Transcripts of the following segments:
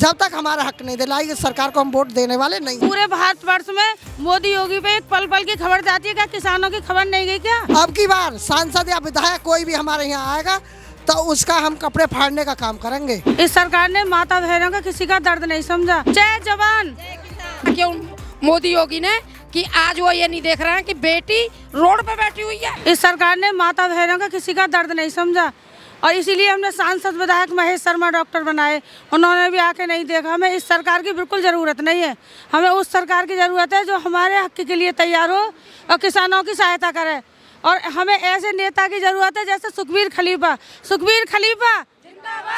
जब तक हमारा हक नहीं दिलाएगी सरकार को हम वोट देने वाले नहीं। पूरे भारतवर्ष में मोदी योगी पे एक पल पल की खबर जाती है, क्या किसानों की खबर नहीं गई क्या? अब की बार सांसद या विधायक कोई भी हमारे यहाँ आएगा तो उसका हम कपड़े फाड़ने का काम करेंगे। इस सरकार ने माता बहनों का किसी का दर्द नहीं समझा। जय जवान। क्यों मोदी योगी ने कि आज वो ये नहीं देख रहे हैं कि बेटी रोड पे बैठी हुई है। इस सरकार ने माता बहनों का किसी का दर्द नहीं समझा और इसीलिए हमने सांसद विधायक महेश शर्मा डॉक्टर बनाए। उन्होंने भी आके नहीं देखा। हमें इस सरकार की बिल्कुल ज़रूरत नहीं है। हमें उस सरकार की ज़रूरत है जो हमारे हक के लिए तैयार हो और किसानों की सहायता करे। और हमें ऐसे नेता की ज़रूरत है जैसे सुखबीर खलीफा, सुखबीर खलीफा,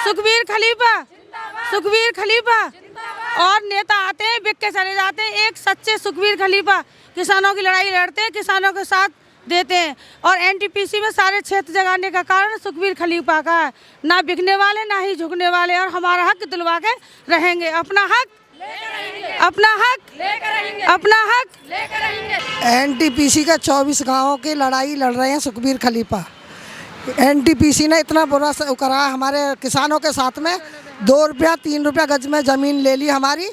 सुखबीर खलीफा, सुखबीर खलीफा। और नेता आते हैं बिक के चले जाते हैं। एक सच्चे सुखबीर खलीफा किसानों की लड़ाई लड़ते हैं, किसानों के साथ देते हैं। और एनटीपीसी में सारे क्षेत्र जगाने का कारण सुखबीर खलीफा का है। ना बिकने वाले ना ही झुकने वाले, और हमारा हक दिलवा के रहेंगे। अपना हक अपना हक अपना हक। एनटीपीसी का 24 गांवों की लड़ाई लड़ रहे हैं सुखबीर खलीफा। एनटीपीसी ने इतना बुरा करा हमारे किसानों के साथ में। 2 रुपया 3 रुपया गज में ज़मीन ले ली हमारी,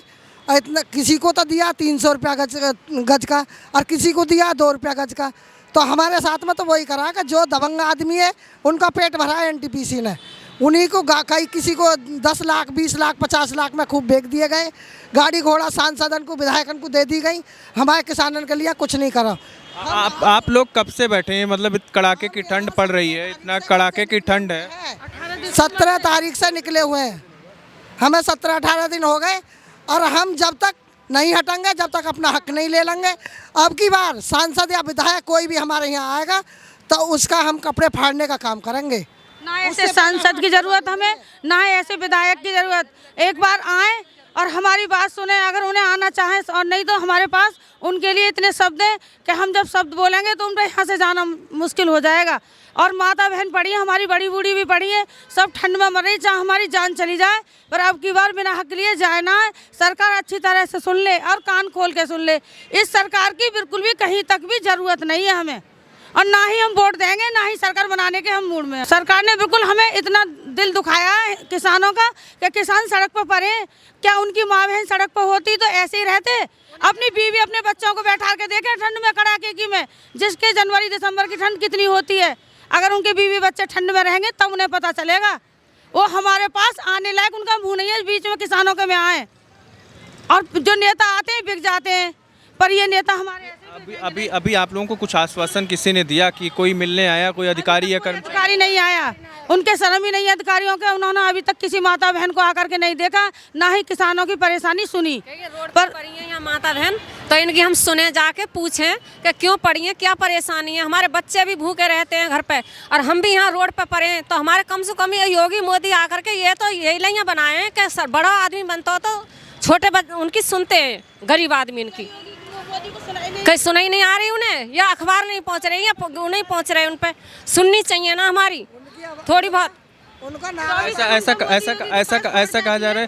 और इतना किसी को तो दिया 300 रुपया गज का, और किसी को दिया 2 रुपया गज का। तो हमारे साथ में तो वही करा कि जो दबंग आदमी है उनका पेट भरा है एनटीपीसी ने। उन्हीं को कई किसी को 10 लाख 20 लाख 50 लाख में खूब बेच दिए गए। गाड़ी घोड़ा सांसदन को विधायकन को दे दी गई। हमारे किसानन के लिए कुछ नहीं करा। आप लोग कब से बैठे हैं? मतलब कड़ाके की ठंड पड़ रही है, इतना कड़ाके की ठंड है। 17 तारीख से निकले हुए हैं। हमें 17-18 दिन हो गए और हम जब तक नहीं हटेंगे, जब तक अपना हक नहीं ले लेंगे। अब की बार सांसद या विधायक कोई भी हमारे यहाँ आएगा तो उसका हम कपड़े फाड़ने का काम करेंगे। ना ऐसे सांसद की जरूरत हमें, ना ऐसे विधायक की जरूरत। एक बार आए और हमारी बात सुने, अगर उन्हें आना चाहें, और नहीं तो हमारे पास उनके लिए इतने शब्द हैं कि हम जब शब्द बोलेंगे तो उन पर यहाँ से जाना मुश्किल हो जाएगा। और माता बहन पड़ी है, हमारी बड़ी बूढ़ी भी पड़ी है, सब ठंड में मर रही, चाहे हमारी जान चली जाए, पर अब की बार बिना हक लिए जाए ना। सरकार अच्छी तरह से सुन ले और कान खोल के सुन ले। इस सरकार की बिल्कुल भी कहीं तक भी ज़रूरत नहीं है हमें, और ना ही हम वोट देंगे, ना ही सरकार बनाने के हम मूड में हैं। सरकार ने बिल्कुल हमें इतना दिल दुखाया है किसानों का कि किसान सड़क पर पड़े। क्या उनकी माँ बहन सड़क पर होती तो ऐसे ही रहते? अपनी बीवी अपने बच्चों को बैठा के देखे ठंड में, कड़ाके की में, जिसके जनवरी दिसंबर की ठंड कितनी होती है। अगर उनके बीवी बच्चे ठंड में रहेंगे तब उन्हें पता चलेगा। वो हमारे पास आने लायक उनका मुँह नहीं है, बीच में किसानों के में आए। और जो नेता आते हैं बिक जाते हैं, पर ये नेता हमारे अभी आप लोगों को कुछ आश्वासन किसी ने दिया कि कोई मिलने आया, कोई अधिकारी या कर्मचारी? अधिकारी नहीं आया, उनके शर्म ही नहीं है अधिकारियों के। उन्होंने अभी तक किसी माता बहन को आकर के नहीं देखा, ना ही किसानों की परेशानी सुनी। पर पड़ी है यहाँ माता बहन, तो इनकी हम सुने, जाके पूछें कि क्यों पड़ी है, क्या परेशानी है। हमारे बच्चे भी भूखे रहते हैं घर पे, और हम भी यहाँ रोड पे पड़े हैं। तो हमारे कम से कम ये योगी मोदी आकर के ये तो यही लाइयाँ बनाए हैं कि बड़ा आदमी बनता हो तो छोटे उनकी सुनते हैं, गरीब आदमी इनकी कहीं सुनाई नहीं आ रही उन्हें, या अखबार नहीं पहुंच रही, या नहीं पहुंच रहे। उन पे सुननी चाहिए ना हमारी थोड़ी बहुत। ऐसा कहा जा रहा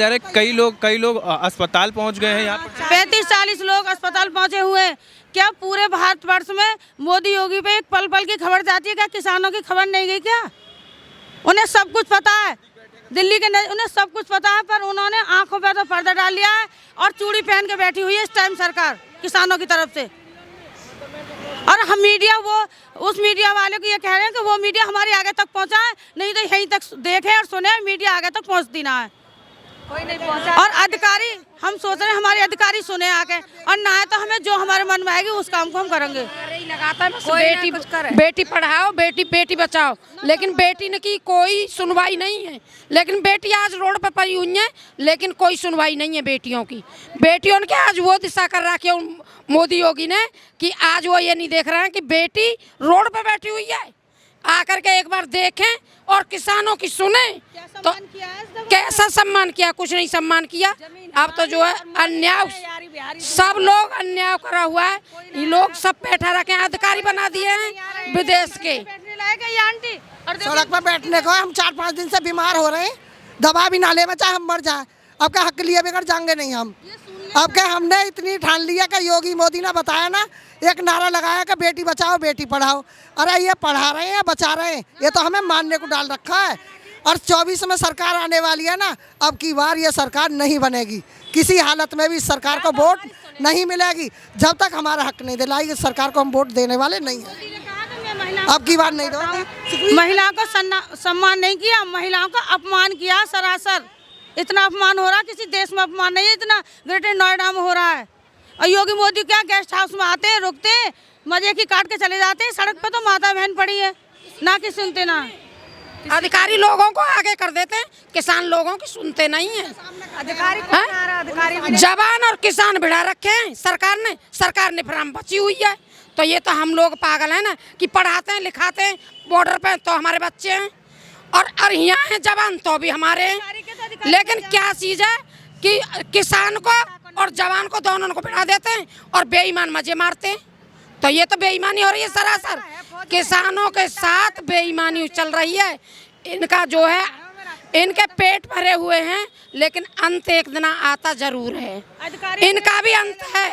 है कई लोग अस्पताल पहुंच गए हैं। यहाँ पर 35-40 लोग अस्पताल पहुंचे हुए हैं। क्या पूरे भारतवर्ष में मोदी योगी पे एक पल पल की खबर जाती है, क्या किसानों की खबर नहीं गई क्या? उन्हें सब कुछ पता है, दिल्ली के उन्हें सब कुछ पता है, पर उन्होंने आंखों पे तो पर्दा डाल लिया है और चूड़ी पहन के बैठी हुई है इस टाइम सरकार किसानों की तरफ से। और हम मीडिया, वो उस मीडिया वाले को ये कह रहे हैं कि वो मीडिया हमारे आगे तक पहुंचाए, नहीं तो यहीं तक देखे और सुने, मीडिया आगे तक पहुंचती ना है। कोई नहीं पहुंचा। और अधिकारी, हम सोच रहे हैं हमारे अधिकारी सुने आके, और ना है तो हमें जो हमारे मन में आएगी उस काम को हम करेंगे। बेटी पढ़ाओ, बेटी बचाओ, लेकिन बेटी ने की कोई सुनवाई नहीं है। लेकिन बेटी आज रोड पर पड़ी हुई है, लेकिन कोई सुनवाई नहीं है बेटियों की। बेटियों ने आज वो दिशा कर रखी है मोदी योगी ने कि आज वो ये नहीं देख रहे हैं कि बेटी रोड पर बैठी हुई है। आकर के एक बार देखें और किसानों की सुने। तो कैसा सम्मान किया? कुछ नहीं सम्मान किया। अब तो जो है अन्याय, सब लोग अन्याय करा हुआ है। ये लोग सब बैठा रखे हैं, अधिकारी बना दिए हैं विदेश के। सड़क पर बैठने को हम 4-5 दिन से बीमार हो रहे हैं, दवा भी ना ले में चाहे हम मर जाए। अब क्या हक लिए बगैर जाएंगे नहीं हम। अब क्या हमने इतनी ठान लिया कि योगी मोदी ने बताया ना, एक नारा लगाया कि बेटी बचाओ बेटी पढ़ाओ। अरे ये पढ़ा रहे हैं या बचा रहे हैं, ये तो हमें मानने को डाल रखा है। और 24 में सरकार आने वाली है ना, अब की बार ये सरकार नहीं बनेगी, किसी हालत में भी सरकार को वोट नहीं मिलेगी। जब तक हमारा हक नहीं दिलाएगी सरकार को हम वोट देने वाले नहीं हैं। अब की बार नहीं दोगे। महिलाओं को सम्मान नहीं किया, महिलाओं का अपमान किया सरासर। इतना अपमान हो रहा है, किसी देश में अपमान नहीं है इतना ग्रेटर नोएडा में हो रहा है। और योगी मोदी क्या गेस्ट हाउस में आते हैं, रुकते हैं, मजे की काट के चले जाते हैं। सड़क पे तो माता बहन पड़ी है, ना कि सुनते ना। अधिकारी लोगों को आगे कर देते हैं, किसान लोगों की सुनते नहीं है। अधिकारी जवान और किसान भिड़ा रखे हैं सरकार ने फिर हम बची हुई है। तो ये तो हम लोग पागल हैं ना कि पढ़ाते हैं लिखाते हैं बॉर्डर पे तो हमारे बच्चे हैं, और यहाँ हैं जवान तो भी हमारे हैं। लेकिन क्या चीज़ है कि किसान को और जवान को दोनों को भिड़ा देते हैं और बेईमान मजे मारते हैं। तो ये तो बेईमानी हो रही है सरासर, किसानों के साथ बेईमानी चल रही है। इनका जो है, इनके पेट भरे हुए हैं, लेकिन अंत एक दिन आता जरूर है। इनका भी अंत है,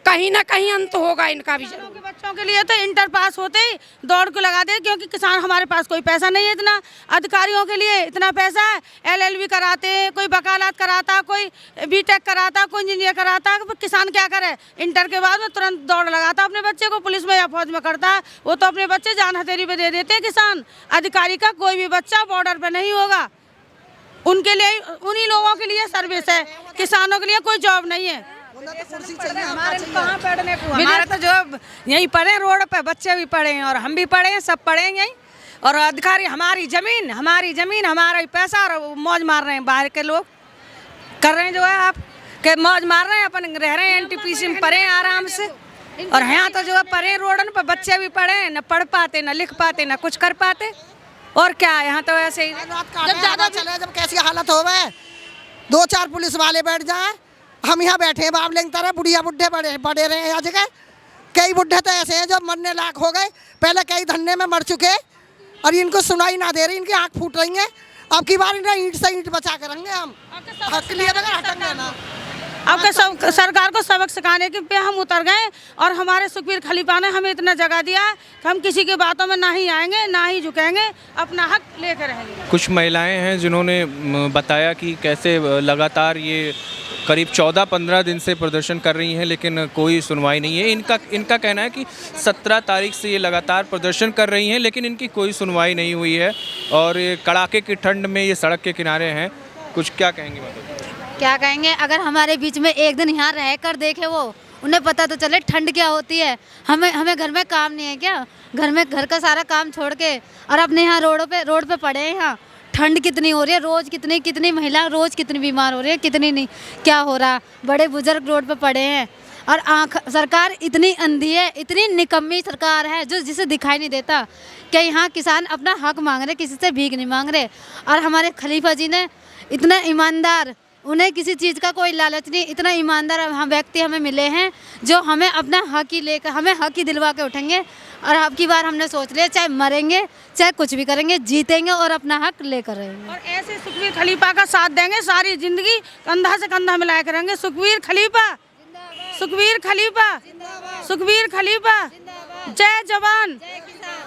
कहीं ना कहीं अंत होगा इनका भी जरूर। बच्चों के लिए तो इंटर पास होते ही दौड़ को लगा दे, क्योंकि किसान हमारे पास कोई पैसा नहीं है इतना। अधिकारियों के लिए इतना पैसा है, LLB कराते हैं, कोई वकालत कराता, कोई BTech कराता, कोई इंजीनियर कराता। किसान क्या करे, इंटर के बाद में तुरंत दौड़ लगाता अपने बच्चे को, पुलिस में या फौज में करता है। वो तो अपने बच्चे जान हथेली पे दे देते हैं किसान। अधिकारी का कोई भी बच्चा बॉर्डर पर नहीं होगा। उनके लिए, उन्हीं लोगों के लिए सर्विस है, किसानों के लिए कोई जॉब नहीं है। हमारे तो जो यहीं पढ़े रोड पे, बच्चे भी पढ़े हैं और हम भी पढ़े हैं, सब पढ़े हैं यहीं। और अधिकारी हमारी जमीन हमारा ही पैसा, और मौज मार रहे हैं। बाहर के लोग कर रहे हैं जो है आप के मौज मार रहे हैं, अपन रह रहे हैं NTPC में पढ़े हैं आराम से। और यहाँ तो जो है पढ़े रोडन पर, बच्चे भी पढ़े हैं, न पढ़ पाते, न लिख पाते, न कुछ कर पाते। और क्या यहाँ तो ऐसे ही जब ज़्यादा चले, जब कैसी हालत हो गए, 2-4 पुलिस वाले बैठ जाए, हम यहाँ बैठे हैं बाबलिंग तरह, बुढ़िया बुढ़े पड़े रहे हैं यहाँ जगह। कई बुढ़े तो ऐसे हैं जो मरने लायक हो गए, पहले कई धन्ने में मर चुके, और इनको सुनाई ना दे रही, इनकी आँख फूट रही हैं। अब की बार इन्हें ईंट से ईंट बचा कर रहेंगे हम, हक लिए बगैर हटेंगे ना। अब सरकार को सबक सिखाने के पे हम उतर गए, और हमारे सुखबीर खलीफा ने हमें इतना जगह दिया है कि हम किसी की बातों में ना ही आएंगे, ना ही झुकेंगे, अपना हक लेकर रहेंगे। कुछ महिलाएं हैं जिन्होंने बताया कि कैसे लगातार ये करीब 14-15 दिन से प्रदर्शन कर रही हैं, लेकिन कोई सुनवाई नहीं है। इनका कहना है कि 17 तारीख से ये लगातार प्रदर्शन कर रही हैं, लेकिन इनकी कोई सुनवाई नहीं हुई है, और ये कड़ाके की ठंड में ये सड़क के किनारे हैं। कुछ क्या कहेंगे मतलब? क्या कहेंगे, अगर हमारे बीच में एक दिन यहाँ रह कर देखे वो, उन्हें पता तो चले ठंड क्या होती है। हमें घर में काम नहीं है क्या, घर का सारा काम छोड़ के और अपने यहाँ रोड पे पड़े हैं। यहाँ ठंड कितनी हो रही है, रोज़ कितनी महिला रोज़ कितनी बीमार हो रही है, कितनी नहीं क्या हो रहा। बड़े बुजुर्ग रोड पे पड़े हैं, और सरकार इतनी अंधी है, इतनी निकम्मी सरकार है जो जिसे दिखाई नहीं देता कि यहाँ किसान अपना हक मांग रहे, किसी से भीख नहीं मांग रहे। और हमारे खलीफा जी ने इतना ईमानदार, उन्हें किसी चीज़ का कोई लालच नहीं, इतना ईमानदार हम व्यक्ति हमें मिले हैं जो हमें अपना हक ही लेकर, हमें हक ही दिलवा के उठेंगे। और अब की बार हमने सोच लिया, चाहे मरेंगे चाहे कुछ भी करेंगे, जीतेंगे और अपना हक लेकर रहेंगे। और ऐसे सुखबीर खलीफा का साथ देंगे, सारी जिंदगी कंधा से कंधा मिलाया करेंगे। सुखबीर खलीफा, सुखबीर खलीफा, सुखबीर खलीफा, जय जवान।